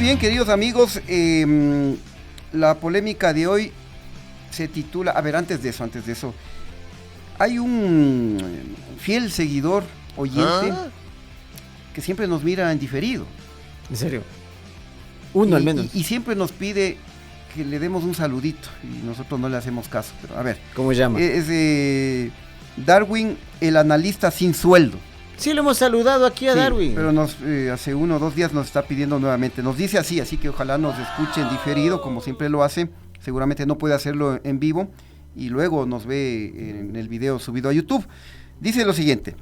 bien, queridos amigos, la polémica de hoy se titula, a ver, antes de eso, hay un fiel seguidor, oyente, que siempre nos mira en diferido. ¿En serio? Uno al menos. Y siempre nos pide que le demos un saludito, y nosotros no le hacemos caso, pero a ver. ¿Cómo se llama? Es Darwin, el analista sin sueldo. Sí, lo hemos saludado aquí a Darwin. Pero hace 1 o 2 días nos está pidiendo nuevamente. Nos dice así que ojalá nos escuche en diferido, como siempre lo hace. Seguramente no puede hacerlo en vivo y luego nos ve en el video subido a YouTube. Dice lo siguiente: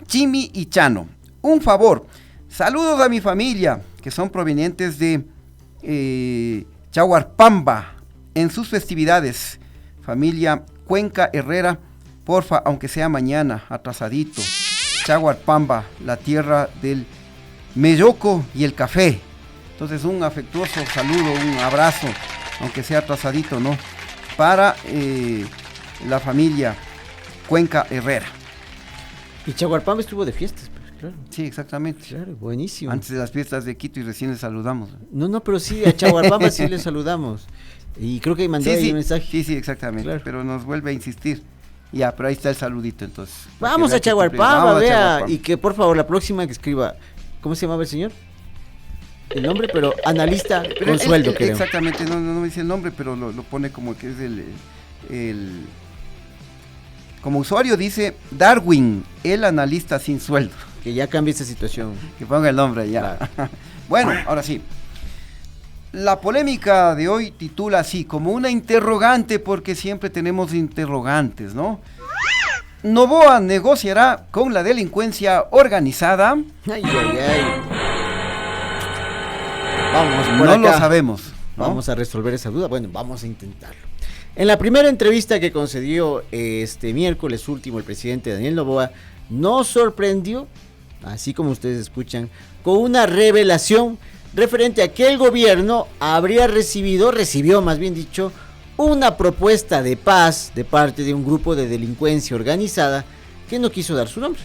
Chimi y Chano, un favor, saludos a mi familia, que son provenientes de Chaguarpamba, en sus festividades. Familia Cuenca Herrera, porfa, aunque sea mañana, atrasadito. Chaguarpamba, la tierra del melloco y el café. Entonces un afectuoso saludo, un abrazo, aunque sea atrasadito, ¿no? Para la familia Cuenca Herrera. Y Chaguarpamba estuvo de fiestas, pues, claro. Sí, exactamente. Claro, buenísimo. Antes de las fiestas de Quito y recién les saludamos. No, pero sí, a Chaguarpamba sí les saludamos. Y creo que mandó ahí un mensaje. Sí, exactamente, claro. Pero nos vuelve a insistir. Ya, pero ahí está el saludito, entonces. Vamos a Chaguarpamba, vea, y que por favor la próxima que escriba, ¿cómo se llamaba el señor? El nombre, pero analista con sueldo, creo. Exactamente, no me dice el nombre, pero lo pone como que es como usuario dice Darwin, el analista sin sueldo. Que ya cambie esa situación. Que ponga el nombre ya. Claro. Bueno, ahora sí. La polémica de hoy titula así, como una interrogante, porque siempre tenemos interrogantes, ¿no? Noboa negociará con la delincuencia organizada. Ay. Vamos por no acá. Lo sabemos, ¿no? Vamos a resolver esa duda. Bueno, vamos a intentarlo. En la primera entrevista que concedió este miércoles último, el presidente Daniel Noboa nos sorprendió, así como ustedes escuchan, con una revelación referente a que el gobierno recibió más bien dicho, una propuesta de paz de parte de un grupo de delincuencia organizada que no quiso dar su nombre.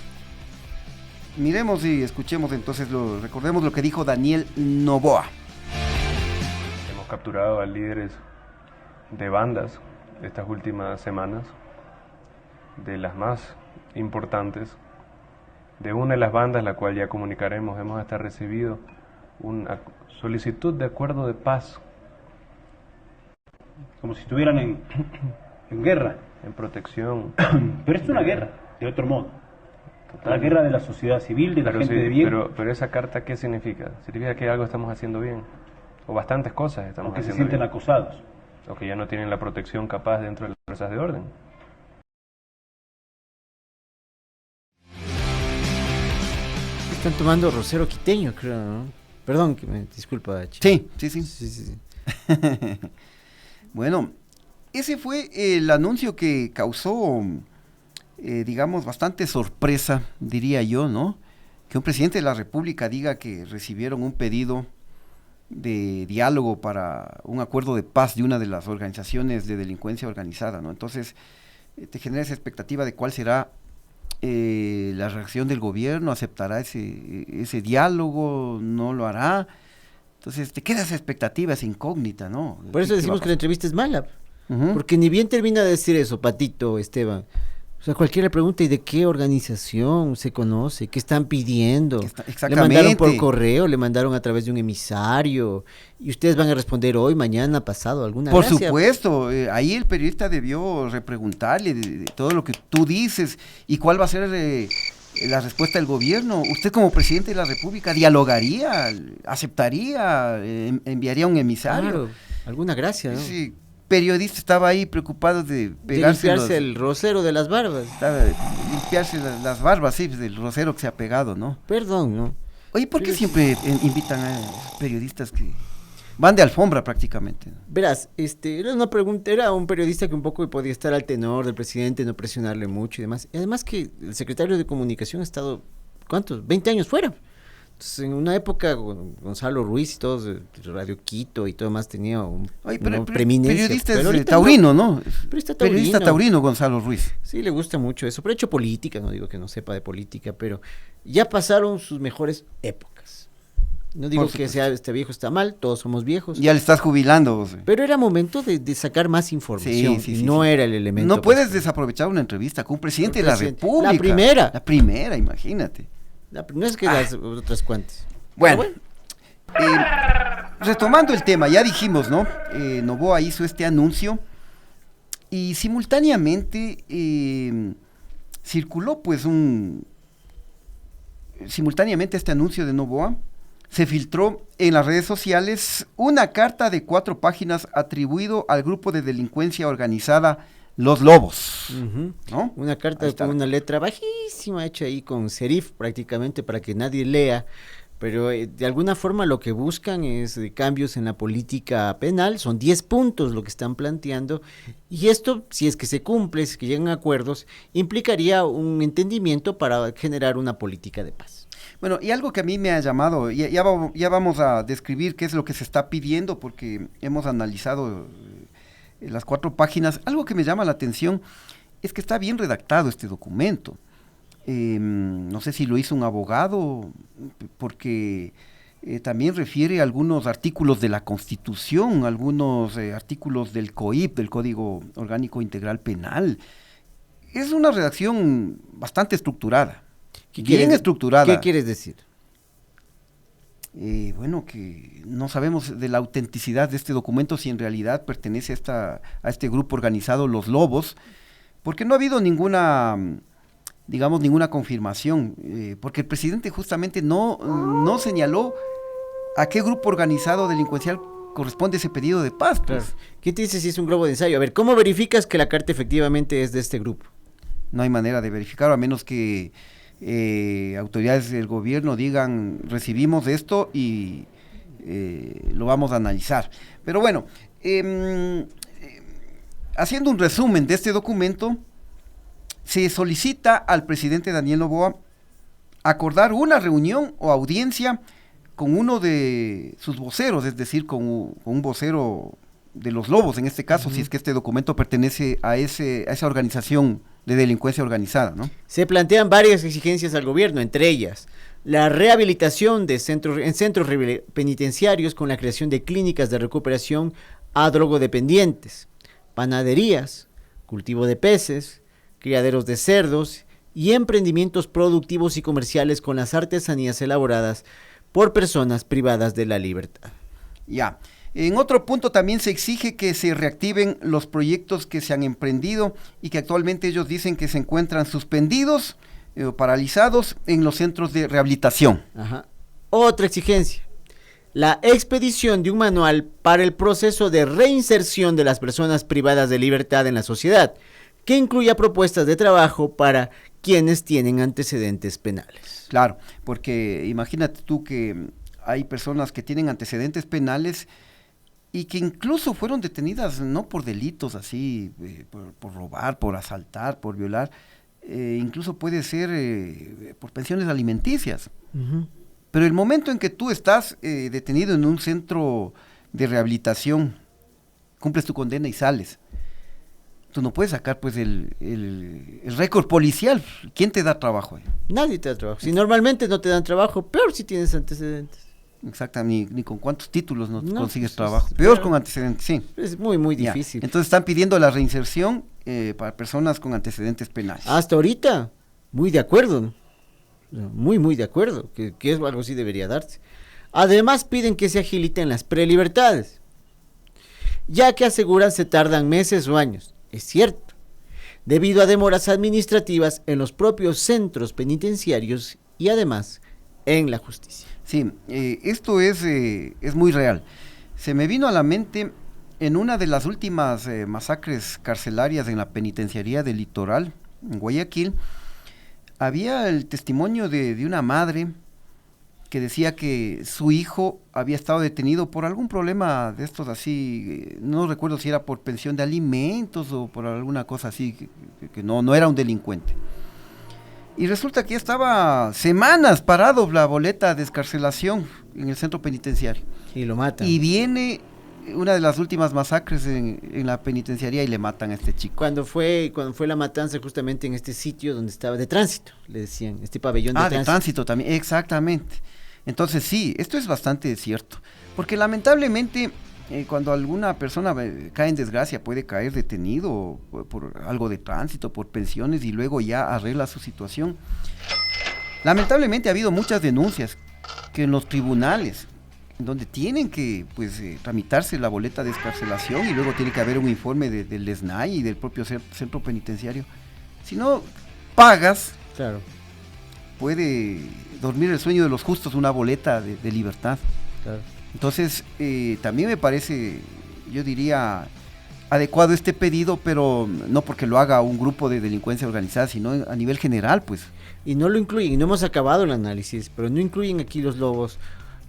Miremos y escuchemos entonces, recordemos lo que dijo Daniel Noboa. Hemos capturado a líderes de bandas estas últimas semanas, de las más importantes. De una de las bandas, la cual ya comunicaremos, hemos hasta recibido una solicitud de acuerdo de paz. Como si estuvieran en guerra. En protección. Pero es una guerra, de otro modo. La guerra de la sociedad civil, de la gente de bien. Pero esa carta, ¿qué significa? Significa que algo estamos haciendo bien. O bastantes cosas estamos haciendo bien. O que se sienten acosados. O que ya no tienen la protección capaz dentro de las fuerzas de orden. Están tomando rosero quiteño, creo, ¿no? Perdón, que me disculpa. Sí. Sí. Bueno, ese fue el anuncio que causó, digamos, bastante sorpresa, diría yo, ¿no? Que un presidente de la República diga que recibieron un pedido de diálogo para un acuerdo de paz de una de las organizaciones de delincuencia organizada, ¿no? Entonces, te genera esa expectativa de cuál será la reacción del gobierno, aceptará ese diálogo, no lo hará. Entonces te queda esa expectativa, esa incógnita, ¿no? Por eso decimos que la entrevista es mala, porque ni bien termina de decir eso, Patito, Esteban. O sea, cualquiera le pregunta, ¿y de qué organización se conoce? ¿Qué están pidiendo? Exactamente. Le mandaron por correo, le mandaron a través de un emisario, y ustedes van a responder hoy, mañana, pasado, alguna Por gracia. supuesto, ahí el periodista debió repreguntarle de todo lo que tú dices, y cuál va a ser la respuesta del gobierno. Usted como presidente de la República dialogaría, aceptaría, enviaría un emisario. Claro, alguna gracia, ¿no? Sí. Periodista estaba ahí preocupado de limpiarse el rosero de las barbas. Limpiarse las barbas, sí, del rosero que se ha pegado, ¿no? Perdón, ¿no? Oye, ¿por qué siempre invitan a periodistas que van de alfombra prácticamente? Verás, era una pregunta, era un periodista que un poco podía estar al tenor del presidente, no presionarle mucho y demás. Y además que el secretario de Comunicación ha estado, ¿cuántos? 20 años fuera. Entonces, en una época, Gonzalo Ruiz y todos, de Radio Quito y todo más, tenía una preeminencia. Periodista taurino, ¿no? Periodista taurino, Gonzalo Ruiz. Sí, le gusta mucho eso, pero ha hecho política, no digo que no sepa de política, pero ya pasaron sus mejores épocas. No digo que sea este viejo está mal, todos somos viejos. Ya le estás jubilando vos. Pero era momento de sacar más información. No era el elemento. No puedes desaprovechar una entrevista con un presidente de la República. La primera. La primera, imagínate. No es que las otras cuantas. Bueno. Retomando el tema, ya dijimos, ¿no? Noboa hizo este anuncio y simultáneamente circuló pues simultáneamente a este anuncio de Noboa, se filtró en las redes sociales una carta de 4 páginas atribuido al grupo de delincuencia organizada Los Lobos, ¿no? Una carta con una letra bajísima hecha ahí con serif prácticamente para que nadie lea, pero de alguna forma lo que buscan es cambios en la política penal, son 10 puntos lo que están planteando, y esto, si es que se cumple, si es que llegan a acuerdos, implicaría un entendimiento para generar una política de paz. Bueno, y algo que a mí me ha llamado, ya vamos a describir qué es lo que se está pidiendo, porque hemos analizado las 4 páginas. Algo que me llama la atención es que está bien redactado este documento. No sé si lo hizo un abogado, porque también refiere a algunos artículos de la Constitución, algunos artículos del COIP, del Código Orgánico Integral Penal. Es una redacción bastante estructurada. Bien estructurada. ¿Qué quieres decir? Bueno, que no sabemos de la autenticidad de este documento, si en realidad pertenece a este grupo organizado Los Lobos, porque no ha habido ninguna confirmación, porque el presidente justamente no señaló a qué grupo organizado delincuencial corresponde ese pedido de paz. Pues. Claro. ¿Qué te dice si es un globo de ensayo? A ver, ¿cómo verificas que la carta efectivamente es de este grupo? No hay manera de verificarlo, a menos que autoridades del gobierno digan recibimos esto y lo vamos a analizar. Pero bueno, haciendo un resumen de este documento, se solicita al presidente Daniel Noboa acordar una reunión o audiencia con uno de sus voceros, es decir, con un vocero de Los Lobos, en este caso, si es que este documento pertenece a esa organización de delincuencia organizada, ¿no? Se plantean varias exigencias al gobierno, entre ellas la rehabilitación en centros penitenciarios con la creación de clínicas de recuperación a drogodependientes, panaderías, cultivo de peces, criaderos de cerdos y emprendimientos productivos y comerciales con las artesanías elaboradas por personas privadas de la libertad. Ya. En otro punto también se exige que se reactiven los proyectos que se han emprendido y que actualmente ellos dicen que se encuentran suspendidos o paralizados en los centros de rehabilitación. Ajá. Otra exigencia, la expedición de un manual para el proceso de reinserción de las personas privadas de libertad en la sociedad, que incluya propuestas de trabajo para quienes tienen antecedentes penales. Claro, porque imagínate tú que hay personas que tienen antecedentes penales y que incluso fueron detenidas no por delitos así, por robar, por asaltar, por violar, incluso puede ser por pensiones alimenticias. Pero el momento en que tú estás detenido en un centro de rehabilitación, cumples tu condena y sales, tú no puedes sacar pues el récord policial. ¿Quién te da trabajo? Nadie te da trabajo. Si normalmente no te dan trabajo, peor si tienes antecedentes. Exacto, ni con cuántos títulos no consigues trabajo. Peor con antecedentes, sí. Es muy, muy difícil. Ya. Entonces están pidiendo la reinserción para personas con antecedentes penales. Hasta ahorita, muy de acuerdo. Muy, muy de acuerdo. Que es algo así debería darse. Además piden que se agiliten las prelibertades, ya que aseguran se tardan meses o años. Es cierto. Debido a demoras administrativas en los propios centros penitenciarios y además en la justicia. Sí, esto es muy real. Se me vino a la mente en una de las últimas masacres carcelarias en la penitenciaría del Litoral, en Guayaquil, había el testimonio de una madre que decía que su hijo había estado detenido por algún problema de estos así, no recuerdo si era por pensión de alimentos o por alguna cosa así, que no era un delincuente. Y resulta que ya estaba semanas parado la boleta de excarcelación en el centro penitenciario. Y lo matan. Y viene una de las últimas masacres en la penitenciaría y le matan a este chico. Cuando fue la matanza justamente en este sitio donde estaba de tránsito, le decían, este pabellón de tránsito. De tránsito también, exactamente. Entonces sí, esto es bastante cierto, porque lamentablemente cuando alguna persona cae en desgracia puede caer detenido por algo de tránsito, por pensiones y luego ya arregla su situación. Lamentablemente ha habido muchas denuncias que en los tribunales, donde tienen que tramitarse la boleta de excarcelación y luego tiene que haber un informe del SNAI y del propio centro penitenciario. Si no pagas, claro, puede dormir el sueño de los justos una boleta de libertad. claro. Entonces, también me parece, yo diría, adecuado este pedido, pero no porque lo haga un grupo de delincuencia organizada, sino a nivel general, pues. Y no lo incluyen, y no hemos acabado el análisis, pero no incluyen aquí los lobos.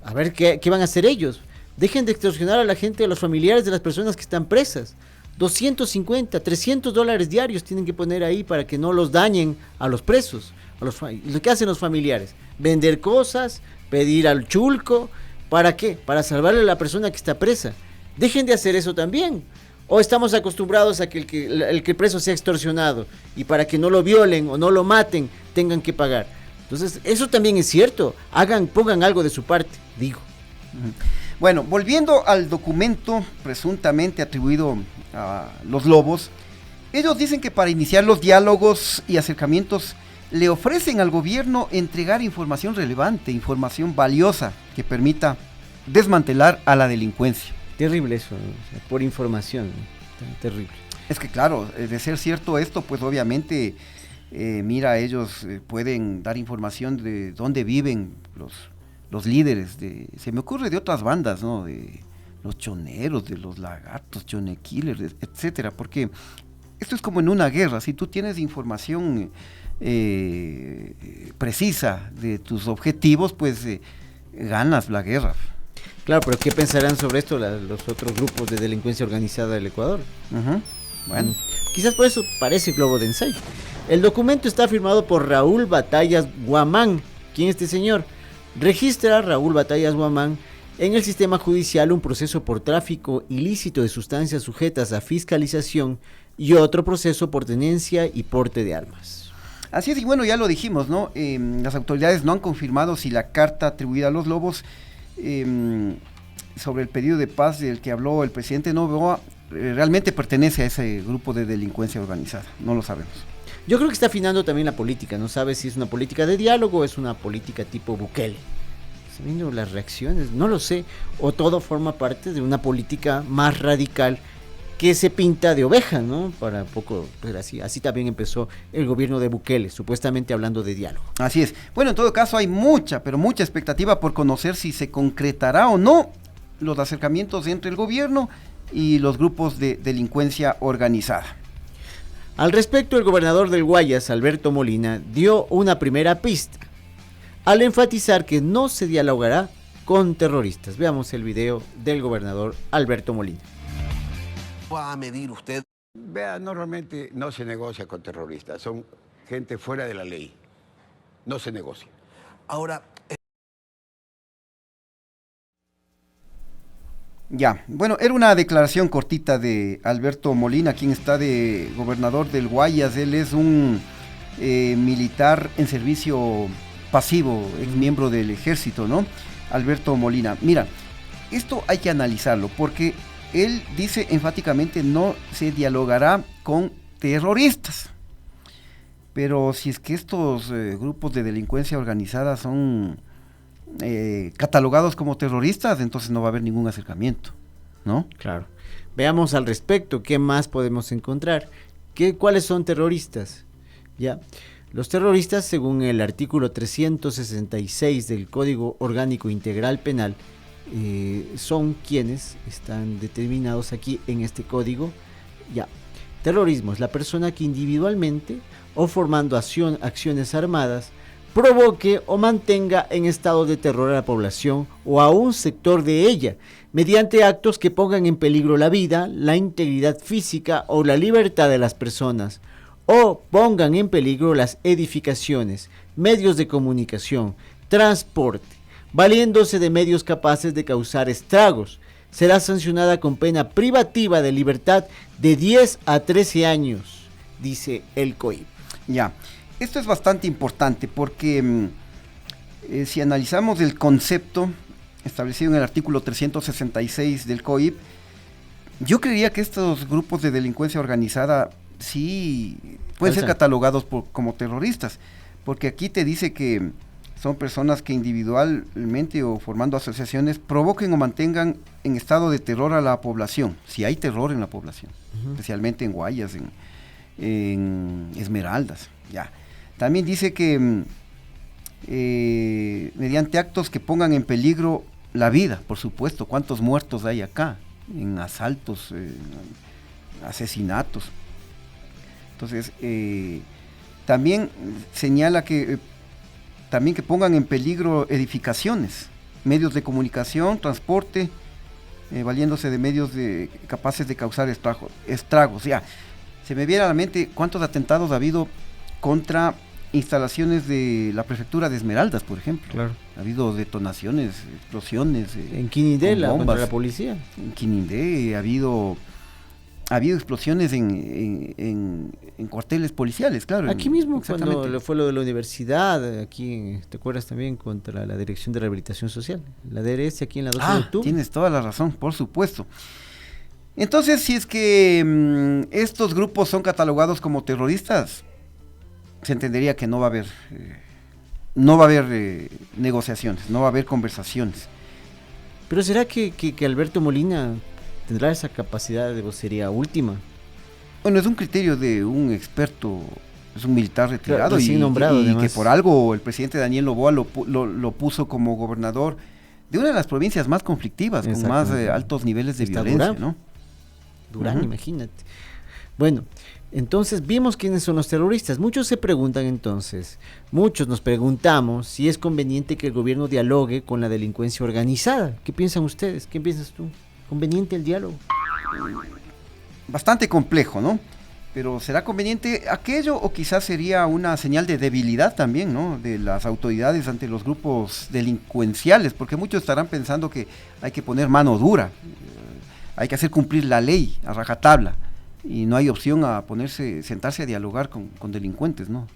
A ver, ¿qué van a hacer ellos? Dejen de extorsionar a la gente, a los familiares de las personas que están presas. 250, $300 diarios tienen que poner ahí para que no los dañen a los presos. Lo que hacen los familiares, vender cosas, pedir al chulco. ¿Para qué? Para salvarle a la persona que está presa. Dejen de hacer eso también. O estamos acostumbrados a que el preso sea extorsionado y para que no lo violen o no lo maten tengan que pagar. Entonces, eso también es cierto. Pongan algo de su parte, digo. Bueno, volviendo al documento presuntamente atribuido a los lobos, ellos dicen que para iniciar los diálogos y acercamientos le ofrecen al gobierno entregar información relevante, información valiosa que permita desmantelar a la delincuencia. Terrible eso, ¿no? O sea, por información, ¿no? Terrible. Es que claro, de ser cierto esto, pues obviamente, mira, ellos pueden dar información de dónde viven los líderes, se me ocurre de otras bandas, ¿no? De los choneros, de los lagartos, chone killers, etcétera, porque esto es como en una guerra, si tú tienes información precisa de tus objetivos, pues ganas la guerra. Claro, pero ¿qué pensarán sobre esto los otros grupos de delincuencia organizada del Ecuador? Bueno, quizás por eso parece globo de ensayo. El documento está firmado por Raúl Batallas Guamán. ¿Quién es este señor? Registra Raúl Batallas Guamán en el sistema judicial un proceso por tráfico ilícito de sustancias sujetas a fiscalización y otro proceso por tenencia y porte de armas. Así es, y bueno, ya lo dijimos, ¿no? Las autoridades no han confirmado si la carta atribuida a los lobos sobre el pedido de paz del que habló el presidente Noboa realmente pertenece a ese grupo de delincuencia organizada, no lo sabemos. Yo creo que está afinando también la política, no sabe si es una política de diálogo o es una política tipo Bukele. Está viendo las reacciones, no lo sé, o todo forma parte de una política más radical que se pinta de oveja, ¿no? Para poco, pues así también empezó el gobierno de Bukele, supuestamente hablando de diálogo. Así es. Bueno, en todo caso hay mucha, pero mucha expectativa por conocer si se concretará o no los acercamientos entre el gobierno y los grupos de delincuencia organizada. Al respecto, el gobernador del Guayas, Alberto Molina, dio una primera pista al enfatizar que no se dialogará con terroristas. Veamos el video del gobernador Alberto Molina. ¿Va a medir usted? Vea, normalmente no se negocia con terroristas, son gente fuera de la ley, no se negocia. Ahora, Ya, bueno, era una declaración cortita de Alberto Molina, quien está de gobernador del Guayas. Él es un militar en servicio pasivo, ex miembro del ejército, ¿no? Alberto Molina. Mira, esto hay que analizarlo porque él dice enfáticamente no se dialogará con terroristas. Pero si es que estos grupos de delincuencia organizada son catalogados como terroristas, entonces no va a haber ningún acercamiento, ¿no? Claro. Veamos al respecto, ¿qué más podemos encontrar? ¿Cuáles son terroristas? Ya. Los terroristas, según el artículo 366 del Código Orgánico Integral Penal, son quienes están determinados aquí en este código. Ya. Terrorismo es la persona que individualmente o formando acciones armadas provoque o mantenga en estado de terror a la población o a un sector de ella, mediante actos que pongan en peligro la vida, la integridad física o la libertad de las personas, o pongan en peligro las edificaciones, medios de comunicación, transporte, valiéndose de medios capaces de causar estragos. Será sancionada con pena privativa de libertad de 10 a 13 años, dice el COIP. Ya, esto es bastante importante porque Si analizamos el concepto establecido en el artículo 366 del COIP, yo creería que estos grupos de delincuencia organizada sí pueden ser catalogados como terroristas, porque aquí te dice que son personas que individualmente o formando asociaciones provoquen o mantengan en estado de terror a la población, si hay terror en la población, especialmente en Guayas, en Esmeraldas, ya. También dice que mediante actos que pongan en peligro la vida, por supuesto, ¿cuántos muertos hay acá? En asaltos, asesinatos. Entonces, también señala que también que pongan en peligro edificaciones, medios de comunicación, transporte, valiéndose de medios capaces de causar estragos. Ya, se me viene a la mente cuántos atentados ha habido contra instalaciones de la prefectura de Esmeraldas, por ejemplo. Claro. Ha habido detonaciones, explosiones. En Quinindé, contra la policía. En Quinindé ha habido explosiones en cuarteles policiales, claro. Aquí mismo, cuando fue lo de la universidad, aquí, ¿te acuerdas también? Contra la Dirección de Rehabilitación Social, la DRS, aquí en la 12 de octubre. Tienes toda la razón, por supuesto. Entonces, si es que estos grupos son catalogados como terroristas, se entendería que no va a haber negociaciones, no va a haber conversaciones. Pero ¿será que Alberto Molina tendrá esa capacidad de vocería última? Bueno, es un criterio de un experto, es un militar retirado, claro, nombrado, y que por algo el presidente Daniel Noboa lo puso como gobernador de una de las provincias más conflictivas, con más altos niveles de violencia, ¿no? Durán, imagínate. Bueno, entonces vimos quiénes son los terroristas. Muchos nos preguntamos si es conveniente que el gobierno dialogue con la delincuencia organizada. ¿Qué piensan ustedes? ¿Qué piensas tú? ¿Conveniente el diálogo? Bastante complejo, ¿no? Pero ¿será conveniente aquello o quizás sería una señal de debilidad también, ¿no? De las autoridades ante los grupos delincuenciales, porque muchos estarán pensando que hay que poner mano dura, hay que hacer cumplir la ley a rajatabla, y no hay opción a sentarse a dialogar con delincuentes, ¿no?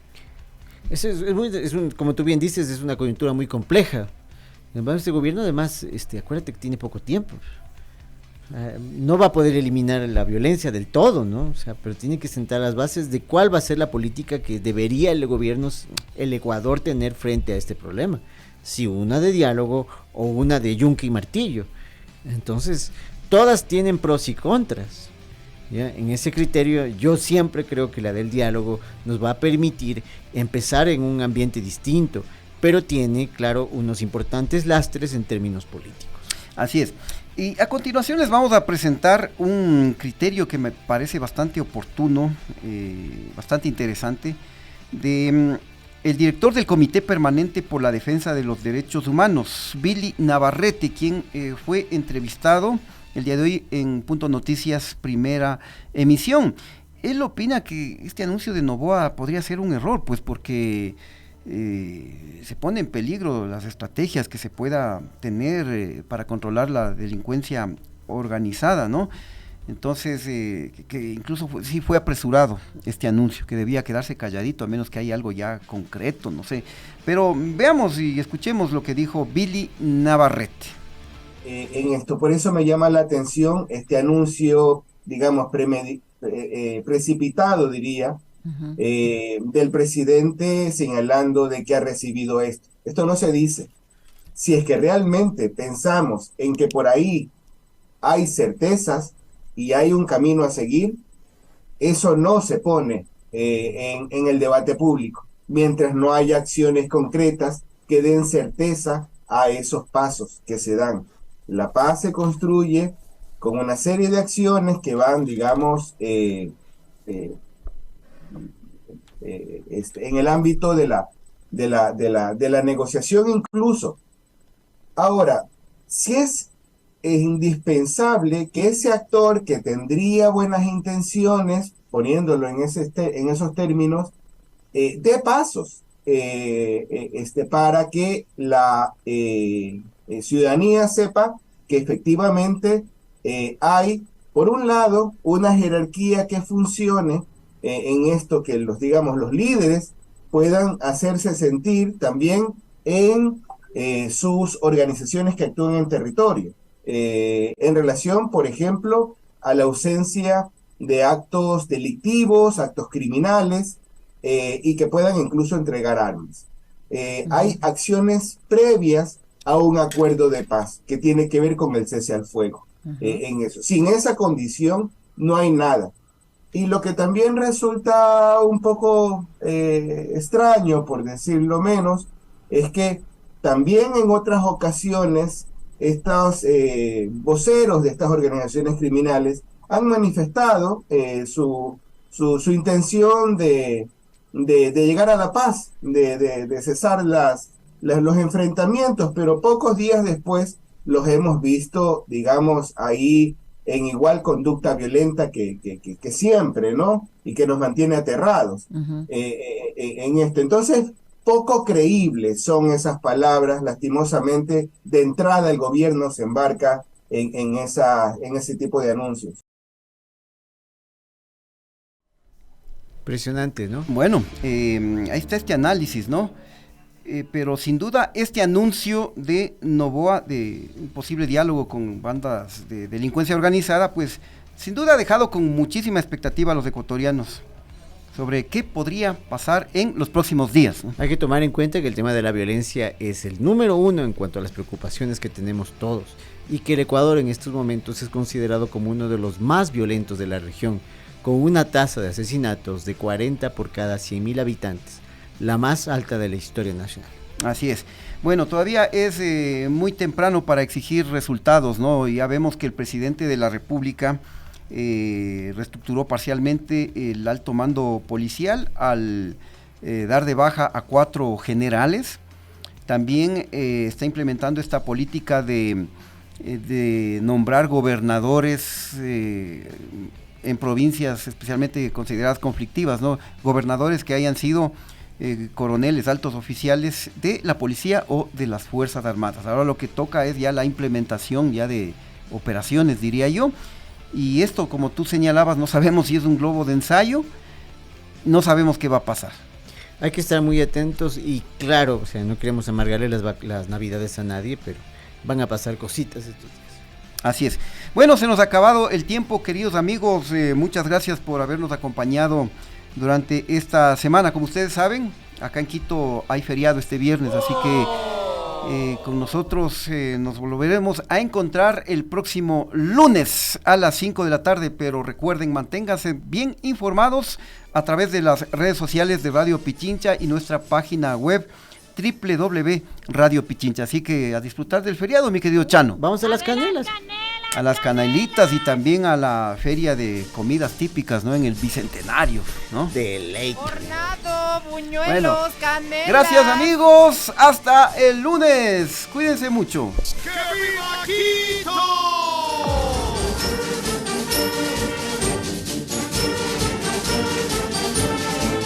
Como tú bien dices, es una coyuntura muy compleja. Este gobierno además, acuérdate que tiene poco tiempo. No va a poder eliminar la violencia del todo, ¿no? O sea, pero tiene que sentar las bases de cuál va a ser la política que debería el Ecuador tener frente a este problema. Si una de diálogo o una de yunque y martillo. Entonces, todas tienen pros y contras. ¿Ya? En ese criterio, yo siempre creo que la del diálogo nos va a permitir empezar en un ambiente distinto, pero tiene, claro, unos importantes lastres en términos políticos. Así es. Y a continuación les vamos a presentar un criterio que me parece bastante oportuno, bastante interesante, de el director del Comité Permanente por la Defensa de los Derechos Humanos, Billy Navarrete, quien fue entrevistado el día de hoy en Punto Noticias, primera emisión. Él opina que este anuncio de Noboa podría ser un error, pues porque se pone en peligro las estrategias que se pueda tener para controlar la delincuencia organizada, ¿no? Entonces, que incluso sí fue apresurado este anuncio, que debía quedarse calladito, a menos que haya algo ya concreto, no sé. Pero veamos y escuchemos lo que dijo Billy Navarrete. En esto, por eso me llama la atención este anuncio, digamos, precipitado, diría, del presidente señalando de que ha recibido esto. Esto no se dice. Si es que realmente pensamos en que por ahí hay certezas y hay un camino a seguir, eso no se pone en el debate público, mientras no haya acciones concretas que den certeza a esos pasos que se dan. La paz se construye con una serie de acciones que van, digamos, en el ámbito de la negociación incluso. Ahora, si es indispensable que ese actor que tendría buenas intenciones, poniéndolo en esos términos, dé pasos para que la ciudadanía sepa que efectivamente hay, por un lado, una jerarquía que funcione en esto, que los líderes puedan hacerse sentir también en sus organizaciones que actúan en territorio, en relación, por ejemplo, a la ausencia de actos delictivos, actos criminales, y que puedan incluso entregar armas. Hay acciones previas a un acuerdo de paz que tiene que ver con el cese al fuego. En eso. Sin esa condición no hay nada. Y lo que también resulta un poco extraño, por decirlo menos, es que también en otras ocasiones estos voceros de estas organizaciones criminales han manifestado su intención de llegar a la paz, de cesar los enfrentamientos, pero pocos días después los hemos visto, digamos, ahí en igual conducta violenta que siempre, ¿no? Y que nos mantiene aterrados en esto. Entonces, poco creíbles son esas palabras. Lastimosamente, de entrada el gobierno se embarca en ese tipo de anuncios. Impresionante, ¿no? Bueno, ahí está este análisis, ¿no? Pero sin duda este anuncio de Noboa de un posible diálogo con bandas de delincuencia organizada, pues sin duda ha dejado con muchísima expectativa a los ecuatorianos sobre qué podría pasar en los próximos días, ¿no? Hay que tomar en cuenta que el tema de la violencia es el número uno en cuanto a las preocupaciones que tenemos todos, y que el Ecuador en estos momentos es considerado como uno de los más violentos de la región, con una tasa de asesinatos de 40 por cada 100.000 habitantes, la más alta de la historia nacional. Así es. Bueno, todavía es muy temprano para exigir resultados, ¿no? Ya vemos que el presidente de la República reestructuró parcialmente el alto mando policial al dar de baja a 4 generales. También está implementando esta política de nombrar gobernadores en provincias especialmente consideradas conflictivas, ¿no? Gobernadores que hayan sido coroneles, altos oficiales de la policía o de las Fuerzas Armadas. Ahora lo que toca es ya la implementación ya de operaciones, diría yo, y esto, como tú señalabas, no sabemos si es un globo de ensayo, no sabemos qué va a pasar. Hay que estar muy atentos y claro, o sea, no queremos amargarle las navidades a nadie, pero van a pasar cositas estos días. Así es. Bueno, se nos ha acabado el tiempo, queridos amigos, muchas gracias por habernos acompañado durante esta semana. Como ustedes saben, acá en Quito hay feriado este viernes, así que con nosotros nos volveremos a encontrar el próximo lunes a las 5 de la tarde, pero recuerden, manténganse bien informados a través de las redes sociales de Radio Pichincha y nuestra página web www.radiopichincha. Así que a disfrutar del feriado, mi querido Chano. Vamos a las canelas. A las canelitas y también a la feria de comidas típicas, ¿no? En el Bicentenario, ¿no? De ley. Hornado, buñuelos, bueno, canelas. Gracias amigos, hasta el lunes. Cuídense mucho.